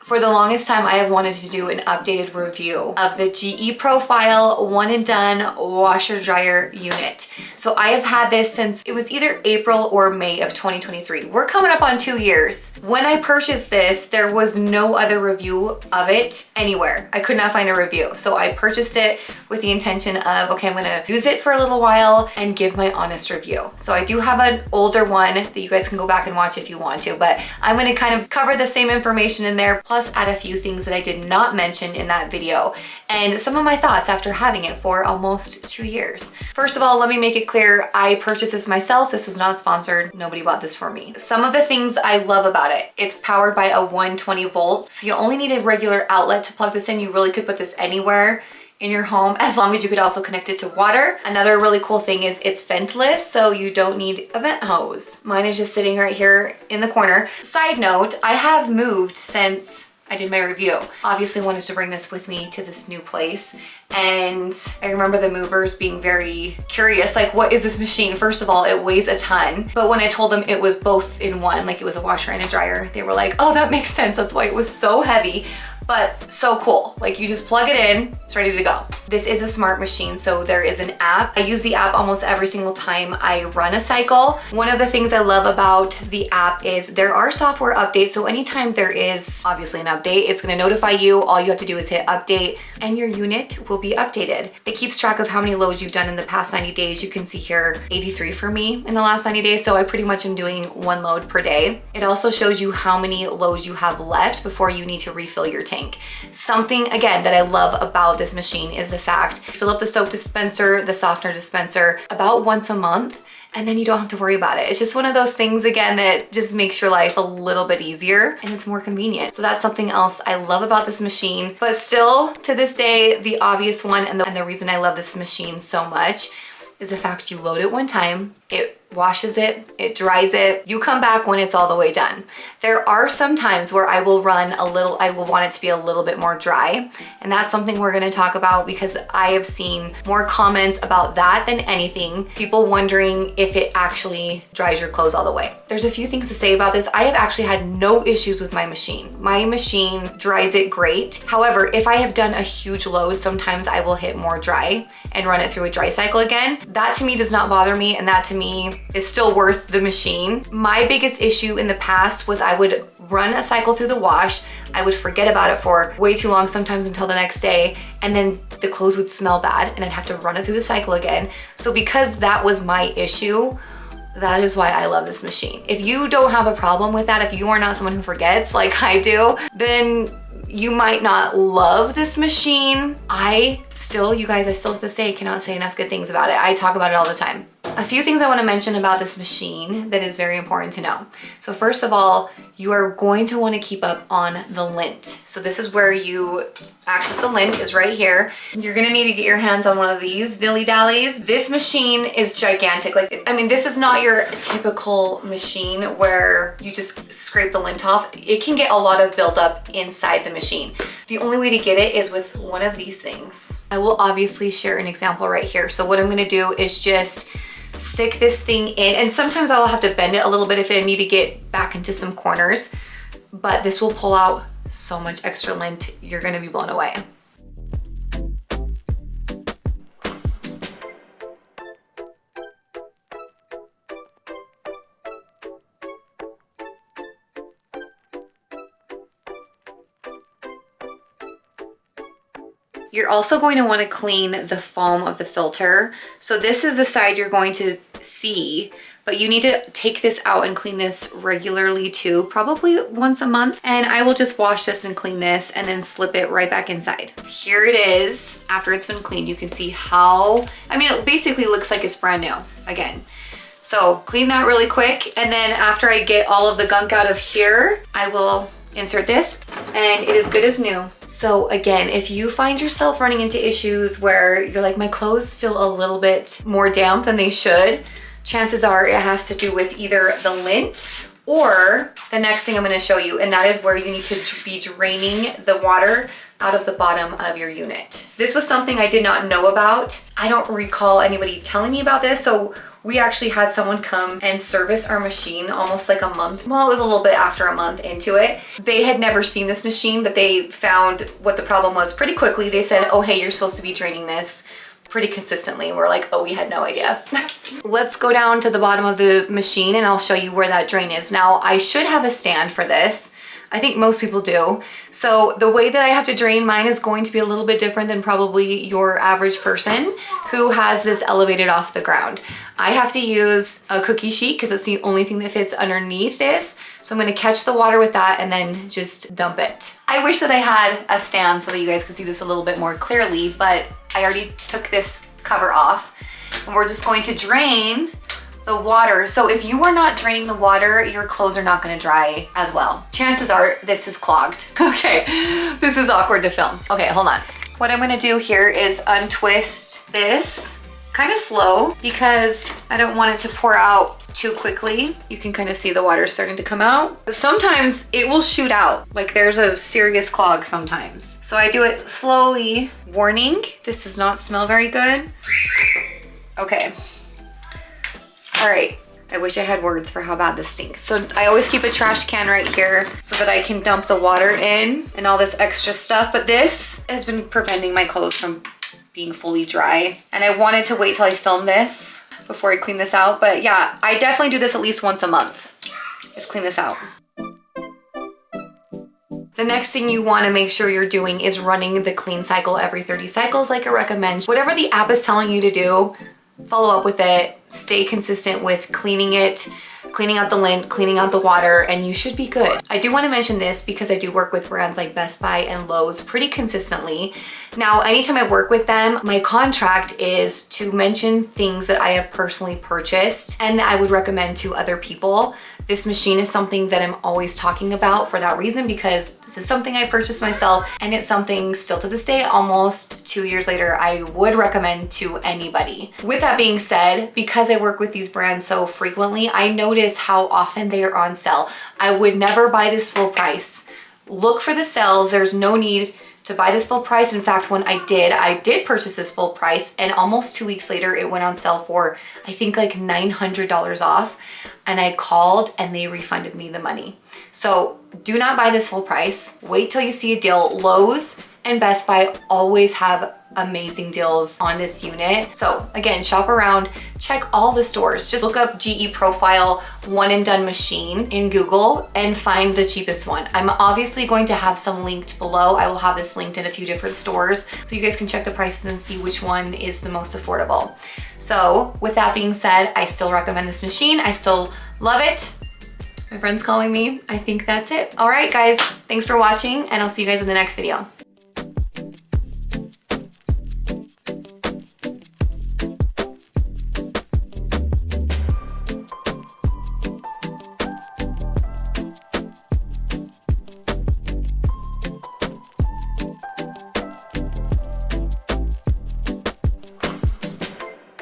For the longest time, I have wanted to do an updated review of the GE Profile One and Done washer dryer unit. So I have had this since it was either April or May of 2023. We're coming up on 2 years. When I purchased this, there was no other review of it anywhere. I could not find a review. So I purchased it with the intention of, okay, I'm gonna use it for a little while and give my honest review. So I do have an older one that you guys can go back and watch if you want to, but I'm gonna kind of cover the same information in there, plus add a few things that I did not mention in that video, and some of my thoughts after having it for almost 2 years. First of all, let me make it clear, I purchased this myself. This was not sponsored. Nobody bought this for me. Some of the things I love about it, it's powered by a 120 volts, so you only need a regular outlet to plug this in. You really could put this anywhere in your home, as long as you could also connect it to water. Another really cool thing is it's ventless, so you don't need a vent hose. Mine is just sitting right here in the corner. Side note, I have moved since I did my review. Obviously wanted to bring this with me to this new place. And I remember the movers being very curious, like, what is this machine? First of all, it weighs a ton. But when I told them it was both in one, like it was a washer and a dryer, they were like, oh, that makes sense. That's why it was so heavy. But so cool. Like, you just plug it in, it's ready to go. This is a smart machine, so there is an app. I use the app almost every single time I run a cycle. One of the things I love about the app is there are software updates. So anytime there is obviously an update, it's gonna notify you. All you have to do is hit update and your unit will be updated. It keeps track of how many loads you've done in the past 90 days. You can see here 83 for me in the last 90 days. So I pretty much am doing 1 load per day. It also shows you how many loads you have left before you need to refill your tank. Something, again, that I love about this machine is the fact you fill up the soap dispenser, the softener dispenser about once a month, and then you don't have to worry about it. It's just one of those things, again, that just makes your life a little bit easier and it's more convenient. So that's something else I love about this machine. But still, to this day, the obvious one and the reason I love this machine so much is the fact you load it one time, it washes it, it dries it, you come back when it's all the way done. There are some times where I will run a little, I will want it to be a little bit more dry, and that's something we're gonna talk about because I have seen more comments about that than anything. People wondering if it actually dries your clothes all the way. There's a few things to say about this. I have actually had no issues with my machine. My machine dries it great. However, if I have done a huge load, sometimes I will hit more dry and run it through a dry cycle again. That to me does not bother me, and that to me is still worth the machine. My biggest issue in the past was I would run a cycle through the wash, I would forget about it for way too long, sometimes until the next day, and then the clothes would smell bad and I'd have to run it through the cycle again. So because that was my issue, that is why I love this machine. If you don't have a problem with that, if you are not someone who forgets like I do, then you might not love this machine. You guys, I still to this day cannot say enough good things about it. I talk about it all the time. A few things I want to mention about this machine that is very important to know. So first of all, you are going to want to keep up on the lint. So this is where you access the lint, is right here. You're gonna need to get your hands on one of these dilly-dallies. This machine is gigantic. Like, I mean, this is not your typical machine where you just scrape the lint off. It can get a lot of buildup inside the machine. The only way to get it is with one of these things. I will obviously share an example right here. So what I'm gonna do is just stick this thing in, and sometimes I'll have to bend it a little bit if I need to get back into some corners, but this will pull out so much extra lint, you're gonna be blown away. You're also going to want to clean the foam of the filter. So this is the side you're going to see, but you need to take this out and clean this regularly too, probably once a month. And I will just wash this and clean this and then slip it right back inside. Here it is. After it's been cleaned, you can see how, I mean, it basically looks like it's brand new again. So clean that really quick. And then after I get all of the gunk out of here, I will insert this and it is good as new. So again, if you find yourself running into issues where you're like, my clothes feel a little bit more damp than they should, chances are it has to do with either the lint Or the next thing I'm gonna show you, and that is where you need to be draining the water out of the bottom of your unit. This was something I did not know about. I don't recall anybody telling me about this, so we actually had someone come and service our machine almost like a month. Well, it was a little bit after a month into it. They had never seen this machine, but they found what the problem was pretty quickly. They said, oh, hey, you're supposed to be draining this pretty consistently. We're like, oh, we had no idea. Let's go down to the bottom of the machine and I'll show you where that drain is. Now, I should have a stand for this. I think most people do. So the way that I have to drain mine is going to be a little bit different than probably your average person who has this elevated off the ground. I have to use a cookie sheet because it's the only thing that fits underneath this. So I'm gonna catch the water with that and then just dump it. I wish that I had a stand so that you guys could see this a little bit more clearly, but I already took this cover off and we're just going to drain the water. So if you are not draining the water, your clothes are not gonna dry as well. Chances are this is clogged. Okay, this is awkward to film. Okay, hold on. What I'm gonna do here is untwist this kind of slow because I don't want it to pour out too quickly. You can kind of see the water starting to come out. But sometimes it will shoot out. Like there's a serious clog sometimes. So I do it slowly. Warning, this does not smell very good. Okay. All right, I wish I had words for how bad this stinks. So I always keep a trash can right here so that I can dump the water in and all this extra stuff. But this has been preventing my clothes from being fully dry. And I wanted to wait till I film this before I clean this out. But yeah, I definitely do this at least once a month. Let's clean this out. The next thing you want to make sure you're doing is running the clean cycle every 30 cycles like I recommend. Whatever the app is telling you to do, follow up with it, stay consistent with cleaning it, cleaning out the lint, cleaning out the water, and you should be good. I do want to mention this because I do work with brands like Best Buy and Lowe's pretty consistently. Now, anytime I work with them, my contract is to mention things that I have personally purchased and that I would recommend to other people. This machine is something that I'm always talking about for that reason, because this is something I purchased myself and it's something still to this day, almost 2 years later, I would recommend to anybody. With that being said, because I work with these brands so frequently, I notice how often they are on sale. I would never buy this full price. Look for the sales. There's no need to buy this full price. In fact, when I did purchase this full price, and almost 2 weeks later, it went on sale for, I think like $900 off. And I called and they refunded me the money. So do not buy this full price. Wait till you see a deal. Lowe's and Best Buy always have amazing deals on this unit. So again, shop around, check all the stores. Just look up GE Profile one and done machine in Google and find the cheapest one. I'm obviously going to have some linked below. I will have this linked in a few different stores so you guys can check the prices and see which one is the most affordable. So with that being said, I still recommend this machine. I still love it. My friend's calling me. I think that's it. All right, guys, thanks for watching and I'll see you guys in the next video.